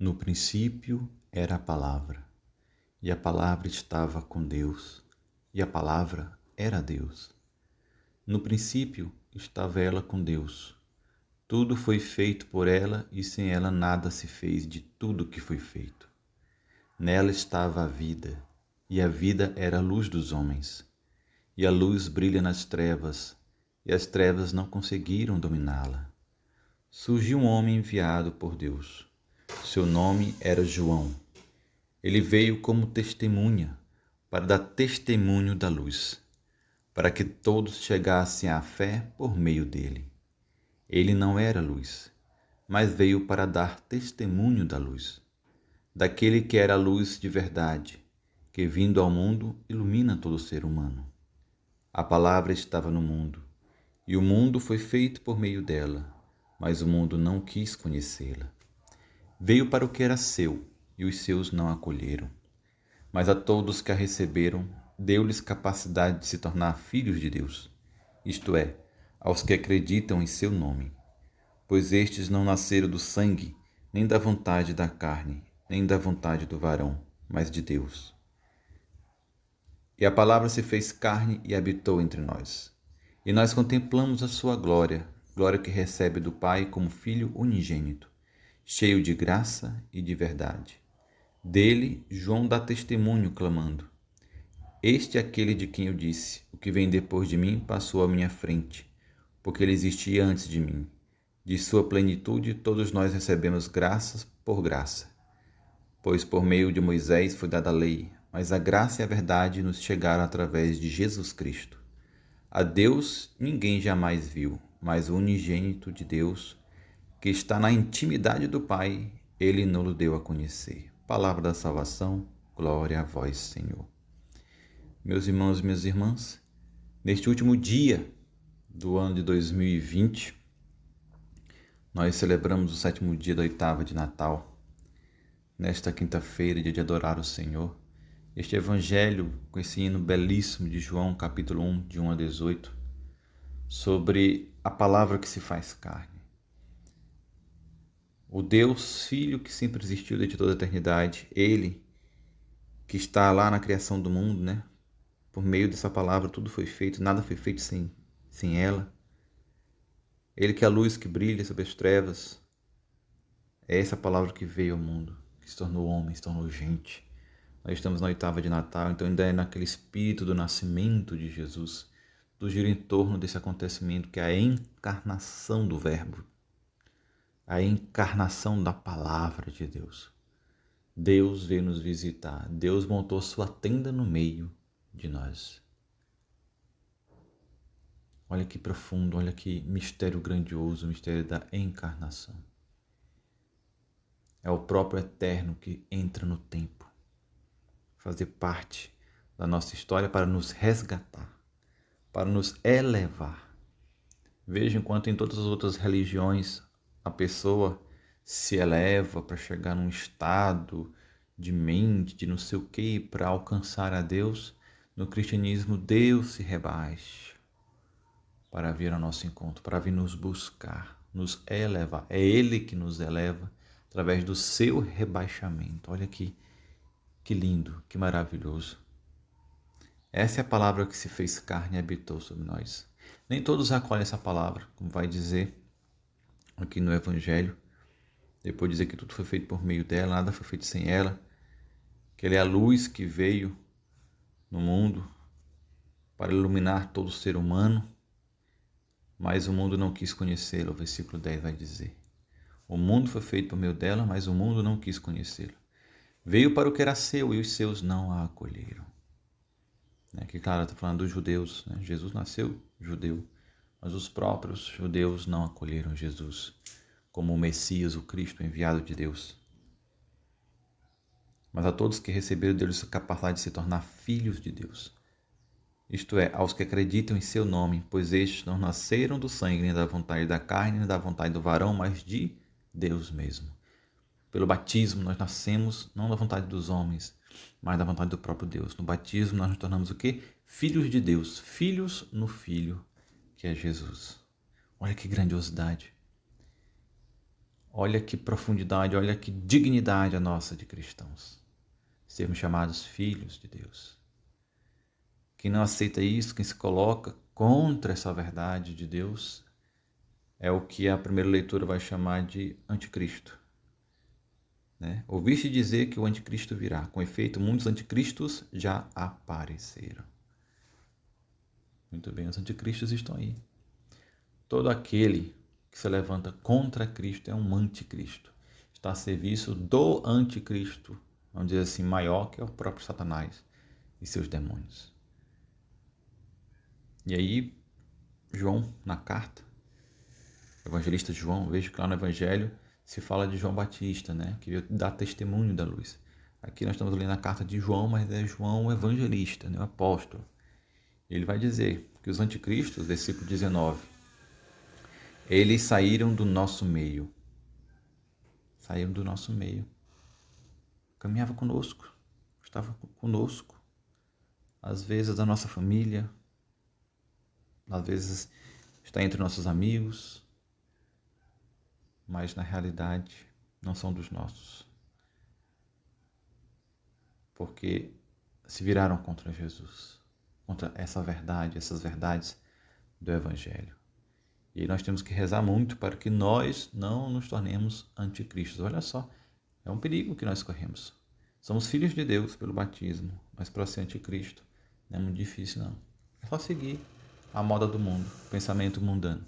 No princípio era a palavra, e a palavra estava com Deus, e a palavra era Deus. No princípio estava ela com Deus. Tudo foi feito por ela, e sem ela nada se fez de tudo que foi feito. Nela estava a vida, e a vida era a luz dos homens. E a luz brilha nas trevas, e as trevas não conseguiram dominá-la. Surgiu um homem enviado por Deus. Seu nome era João. Ele veio como testemunha, para dar testemunho da luz, para que todos chegassem à fé por meio dele. Ele não era luz, mas veio para dar testemunho da luz, daquele que era a luz de verdade, que vindo ao mundo ilumina todo ser humano. A palavra estava no mundo, e o mundo foi feito por meio dela, mas o mundo não quis conhecê-la. Veio para o que era seu, e os seus não acolheram. Mas a todos que a receberam, deu-lhes capacidade de se tornar filhos de Deus, isto é, aos que acreditam em seu nome. Pois estes não nasceram do sangue, nem da vontade da carne, nem da vontade do varão, mas de Deus. E a palavra se fez carne e habitou entre nós. E nós contemplamos a sua glória, glória que recebe do Pai como Filho unigênito, cheio de graça e de verdade. Dele, João dá testemunho, clamando: Este é aquele de quem eu disse: o que vem depois de mim passou à minha frente, porque ele existia antes de mim. De sua plenitude todos nós recebemos graças por graça. Pois por meio de Moisés foi dada a lei, mas a graça e a verdade nos chegaram através de Jesus Cristo. A Deus ninguém jamais viu, mas o unigênito de Deus, que está na intimidade do Pai, ele nos deu a conhecer. Palavra da salvação, glória a vós, Senhor. Meus irmãos e minhas irmãs, neste último dia do ano de 2020, nós celebramos o 7º dia da 8ª de Natal. Nesta quinta-feira, dia de adorar o Senhor, este evangelho com esse hino belíssimo de João, capítulo 1, de 1 a 18, sobre a palavra que se faz carne. O Deus Filho que sempre existiu desde toda a eternidade, Ele que está lá na criação do mundo, né? Por meio dessa palavra tudo foi feito, nada foi feito sem ela. Ele que é a luz que brilha sobre as trevas, é essa palavra que veio ao mundo, que se tornou homem, se tornou gente. Nós estamos na 8ª de Natal, então ainda é naquele espírito do nascimento de Jesus, do giro em torno desse acontecimento que é a encarnação do Verbo, a encarnação da palavra de Deus. Deus veio nos visitar, Deus montou sua tenda no meio de nós. Olha que profundo, olha que mistério grandioso, o mistério da encarnação. É o próprio Eterno que entra no tempo, fazer parte da nossa história para nos resgatar, para nos elevar. Veja, enquanto em todas as outras religiões a pessoa se eleva para chegar num estado de mente, de não sei o que, para alcançar a Deus, no cristianismo Deus se rebaixa para vir ao nosso encontro, para vir nos buscar, nos elevar. É Ele que nos eleva através do seu rebaixamento. Olha que lindo, que maravilhoso. Essa é a palavra que se fez carne e habitou sobre nós. Nem todos acolhem essa palavra, como vai dizer aqui no Evangelho. Depois de dizer que tudo foi feito por meio dela, nada foi feito sem ela, que ela é a luz que veio no mundo para iluminar todo ser humano, mas o mundo não quis conhecê-la, o versículo 10 vai dizer. O mundo foi feito por meio dela, mas o mundo não quis conhecê-la. Veio para o que era seu e os seus não a acolheram. Aqui, claro, está falando dos judeus. Né? Jesus nasceu judeu, mas os próprios judeus não acolheram Jesus como o Messias, o Cristo enviado de Deus. Mas a todos que receberam dele a capacidade de se tornar filhos de Deus. Isto é, aos que acreditam em seu nome, pois estes não nasceram do sangue, nem da vontade da carne, nem da vontade do varão, mas de Deus mesmo. Pelo batismo nós nascemos não da vontade dos homens, mas da vontade do próprio Deus. No batismo nós nos tornamos o quê? Filhos de Deus, filhos no Filho, que é Jesus. Olha que grandiosidade. Olha que profundidade, olha que dignidade a nossa de cristãos. Sermos chamados filhos de Deus. Quem não aceita isso, quem se coloca contra essa verdade de Deus, é o que a primeira leitura vai chamar de anticristo. Né? Ouviste dizer que o anticristo virá. Com efeito, muitos anticristos já apareceram. Muito bem, os anticristos estão aí. Todo aquele que se levanta contra Cristo é um anticristo. Está a serviço do anticristo, vamos dizer assim, maior que é o próprio Satanás e seus demônios. E aí, João, na carta, o evangelista João, vejo que lá no Evangelho se fala de João Batista, né? Que veio dar testemunho da luz. Aqui nós estamos lendo a carta de João, mas é João o evangelista, né? O apóstolo. Ele vai dizer que os anticristos, versículo 19, eles saíram do nosso meio. Saíram do nosso meio. Caminhava conosco, estava conosco. Às vezes da nossa família, às vezes está entre nossos amigos, mas na realidade não são dos nossos. Porque se viraram contra Jesus, contra essa verdade, essas verdades do Evangelho. E nós temos que rezar muito para que nós não nos tornemos anticristos. Olha só, é um perigo que nós corremos. Somos filhos de Deus pelo batismo, mas para ser anticristo não é muito difícil, não. É só seguir a moda do mundo, o pensamento mundano,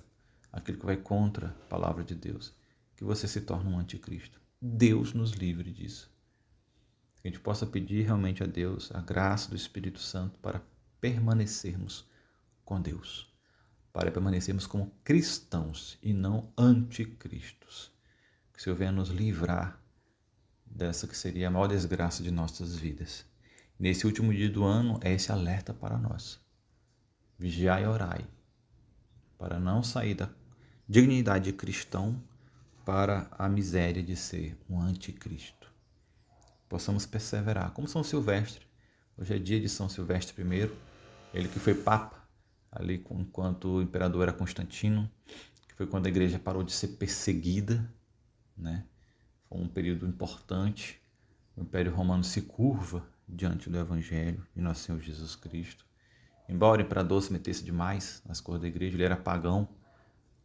aquilo que vai contra a palavra de Deus, que você se torna um anticristo. Deus nos livre disso. Que a gente possa pedir realmente a Deus a graça do Espírito Santo para permanecermos com Deus, para permanecermos como cristãos e não anticristos. Que o Senhor venha nos livrar dessa que seria a maior desgraça de nossas vidas. Nesse último dia do ano, é esse alerta para nós. Vigiai e orai, para não sair da dignidade de cristão para a miséria de ser um anticristo. Possamos perseverar, como São Silvestre. Hoje é dia de São Silvestre I, ele que foi papa, ali enquanto o imperador era Constantino, que foi quando a igreja parou de ser perseguida, né? Foi um período importante. O Império Romano se curva diante do Evangelho de Nosso Senhor Jesus Cristo. Embora o imperador se metesse demais nas coisas da igreja, ele era pagão.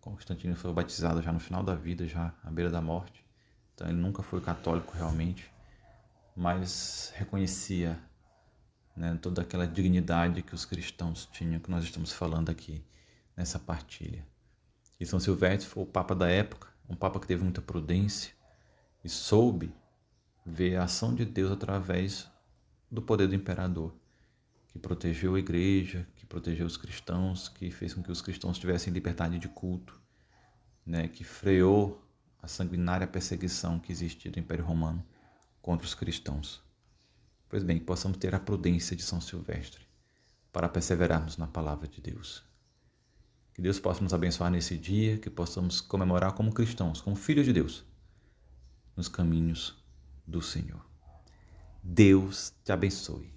Constantino foi batizado já no final da vida, já à beira da morte. Então ele nunca foi católico realmente, mas reconhecia, né, toda aquela dignidade que os cristãos tinham, que nós estamos falando aqui nessa partilha. E São Silvestre foi o papa da época, um papa que teve muita prudência e soube ver a ação de Deus através do poder do imperador, que protegeu a igreja, que protegeu os cristãos, que fez com que os cristãos tivessem liberdade de culto, né, que freou a sanguinária perseguição que existia do Império Romano contra os cristãos. Pois bem, que possamos ter a prudência de São Silvestre para perseverarmos na palavra de Deus. Que Deus possa nos abençoar nesse dia, que possamos comemorar como cristãos, como filhos de Deus, nos caminhos do Senhor. Deus te abençoe.